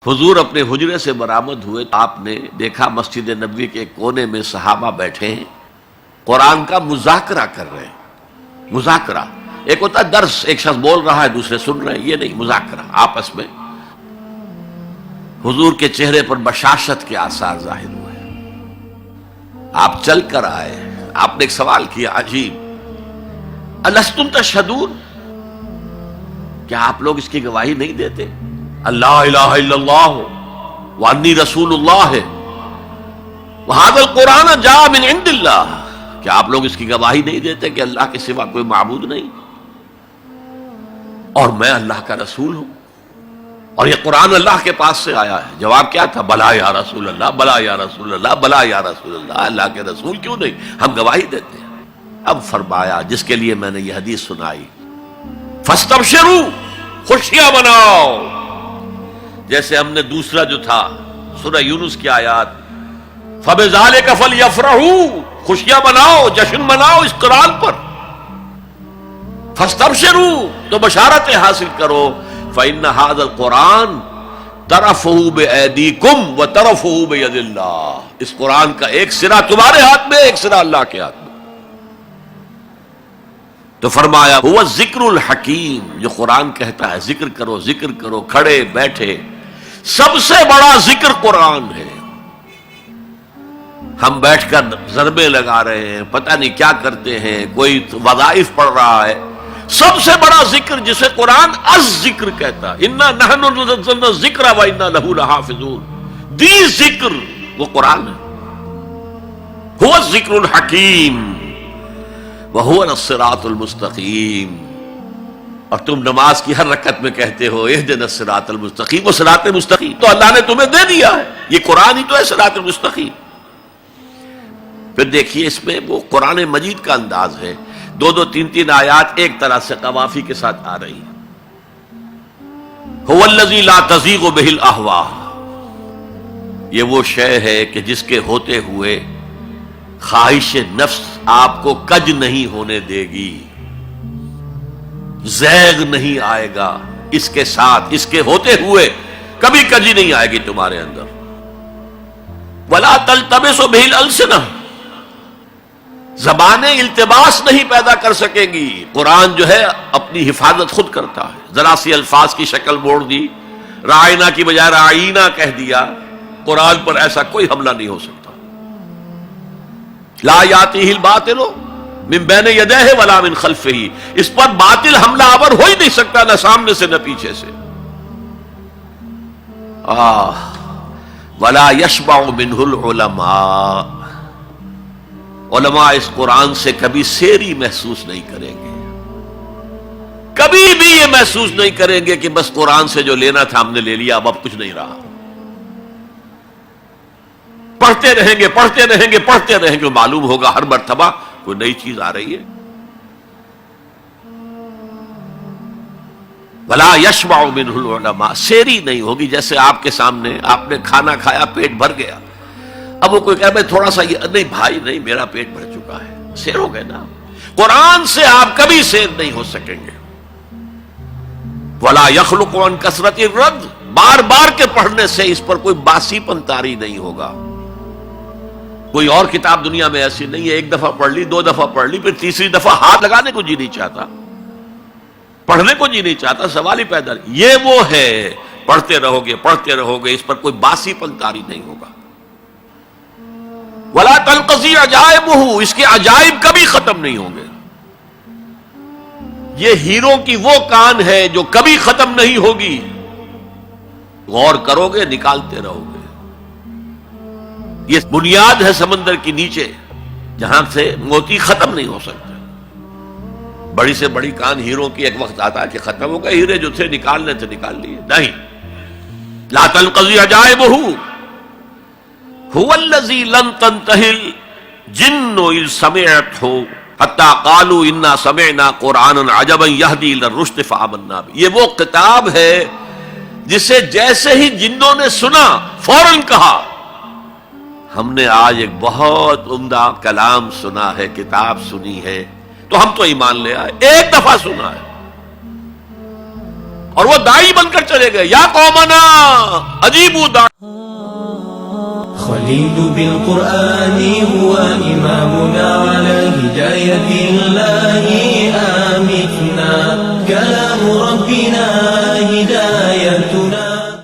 حضور اپنے حجرے سے برآمد ہوئے، آپ نے دیکھا مسجد نبوی کے کونے میں صحابہ بیٹھے ہیں، قرآن کا مذاکرہ کر رہے ہیں۔ مذاکرہ ایک ہوتا ہے درس، ایک شخص بول رہا ہے دوسرے سن رہے ہیں، یہ نہیں، مذاکرہ آپس میں۔ حضور کے چہرے پر بشاشت کے آثار ظاہر ہوئے۔ آپ چل کر آئے، آپ نے ایک سوال کیا عجیب، الستم تشہدون، کیا آپ لوگ اس کی گواہی نہیں دیتے اللہ الہ الا اللہ وانی رسول اللہ ہے وہذا القرآن جاء من عند اللہ، کیا آپ لوگ اس کی گواہی نہیں دیتے کہ اللہ کے سوا کوئی معبود نہیں اور میں اللہ کا رسول ہوں اور یہ قرآن اللہ کے پاس سے آیا ہے؟ جواب کیا تھا؟ بلا یا رسول اللہ، بلا یا رسول اللہ، بلا یا رسول اللہ، اللہ کے رسول کیوں نہیں، ہم گواہی دیتے ہیں۔ اب فرمایا جس کے لیے میں نے یہ حدیث سنائی، فاستبشروا، خوشیاں مناؤ، جیسے ہم نے دوسرا جو تھا سورہ یونس کی آیات، فَبِذَلِكَ فَلْيَفْرَحُوا، خوشیاں مناؤ، جشن مناؤ اس قرآن پر، فَاسْتَبْشِرُوا، تو بشارتیں حاصل کرو، فَإِنَّ هَذَا الْقُرْآنَ طَرَفُهُ بِأَيْدِيكُمْ وَطَرَفُهُ بِيَدِ اللَّهِ، اس قرآن کا ایک سرا تمہارے ہاتھ میں، ایک سرا اللہ کے ہاتھ میں۔ تو فرمایا هو الذکر الحکیم، جو قرآن کہتا ہے ذکر کرو، ذکر کرو، کھڑے بیٹھے، سب سے بڑا ذکر قرآن ہے۔ ہم بیٹھ کر ضربے لگا رہے ہیں، پتہ نہیں کیا کرتے ہیں، کوئی وظائف پڑھ رہا ہے، سب سے بڑا ذکر جسے قرآن الذکر کہتا ہے، انا نحن نزلنا الذکر وانا لہ لحافظون، دی ذکر وہ قرآن ہے، هو الذکر الحکیم وَهُوَ الصِّرَاطُ الْمُسْتَقِيمُ، اور تم نماز کی ہر رکعت میں کہتے ہو اهدنا الصراط المستقیم، وہ صراط مستقیم تو اللہ نے تمہیں دے دیا ہے، یہ قرآن ہی تو ہے صراط المستقیم۔ پھر دیکھیے اس میں وہ قرآن مجید کا انداز ہے، دو دو تین تین آیات ایک طرح سے قوافی کے ساتھ آ رہی ہیں۔ هُوَ الَّذِي لَا تَزِيغُ بِهِ الْأَهْوَاءُ، یہ وہ شے ہے کہ جس کے ہوتے ہوئے خواہش نفس آپ کو کج نہیں ہونے دے گی، زیغ نہیں آئے گا اس کے ساتھ، اس کے ہوتے ہوئے کبھی کجی نہیں آئے گی تمہارے اندر۔ وَلَا تَلْتَبِسُ بِهِ الْأَلْسِنَةُ، زبانیں التباس نہیں پیدا کر سکیں گی، قرآن جو ہے اپنی حفاظت خود کرتا ہے۔ ذرا سی الفاظ کی شکل موڑ دی، رائنا کی بجائے رائنا کہہ دیا، قرآن پر ایسا کوئی حملہ نہیں ہو سکتا۔ لا یاتیہ الباطل من بین یدیہ ولا من خلفہ، اس پر باطل حملہ آور ہو ہی نہیں سکتا، نہ سامنے سے نہ پیچھے سے۔ ولا یشبع منہ العلماء، علماء اس قرآن سے کبھی سیری محسوس نہیں کریں گے، کبھی بھی یہ محسوس نہیں کریں گے کہ بس قرآن سے جو لینا تھا ہم نے لے لیا، اب کچھ نہیں رہا۔ پڑھتے رہیں گے، پڑھتے رہیں گے، پڑھتے رہیں گے، معلوم ہوگا ہر مرتبہ کوئی نئی چیز آ رہی ہے۔ وَلَا يَشْبَعُ مِنْهُ الْعُلَمَاء، سیری نہیں ہوگی، جیسے آپ کے سامنے آپ نے کھانا کھایا، پیٹ بھر گیا، اب وہ کوئی کہے میں تھوڑا سا یہ، نہیں بھائی نہیں، میرا پیٹ بھر چکا ہے، سیر ہو گئے نا۔ قرآن سے آپ کبھی سیر نہیں ہو سکیں گے۔ وَلَا يَخْلُقُ عَنْ كَثْرَةِ الرَّدِّ، بار بار کے پڑھنے سے اس پر کوئی باسی پن طاری نہیں ہوگا۔ کوئی اور کتاب دنیا میں ایسی نہیں ہے، ایک دفعہ پڑھ لی، دو دفعہ پڑھ لی، پھر تیسری دفعہ ہاتھ لگانے کو جی نہیں چاہتا، پڑھنے کو جی نہیں چاہتا، سوال ہی پیدا نہیں۔ یہ وہ ہے، پڑھتے رہو گے، پڑھتے رہو گے، اس پر کوئی باسی پن طاری نہیں ہوگا۔ وَلَا تَنْقَضِي عَجَائِبُهُ، اس کے عجائب کبھی ختم نہیں ہوں گے۔ یہ ہیروں کی وہ کان ہے جو کبھی ختم نہیں ہوگی، غور کرو گے نکالتے رہو گے۔ یہ بنیاد ہے سمندر کی نیچے جہاں سے موتی ختم نہیں ہو سکتے۔ بڑی سے بڑی کان ہیروں کی، ایک وقت آتا ہے کہ ختم ہو گئے، ہیرے جو تھے نکالنے تھے نکال لیے، نہیں۔ لا تنقضی عجائبہ، هو الذی لن تنتهی الجن اذ سمعتہ حتی قالوا انا سمعنا قرآنا عجبا یہدی الی الرشد فآمنا بہ، یہ وہ کتاب ہے جسے جیسے ہی جنوں نے سنا فوراً کہا ہم نے آج ایک بہت عمدہ کلام سنا ہے، کتاب سنی ہے، تو ہم تو ایمان لے آئے، ایک دفعہ سنا ہے۔ اور وہ دائی بن کر چلے گئے، یا قومنا اجیبوا داعی. خليل بالقرآن هو إمامنا على هداية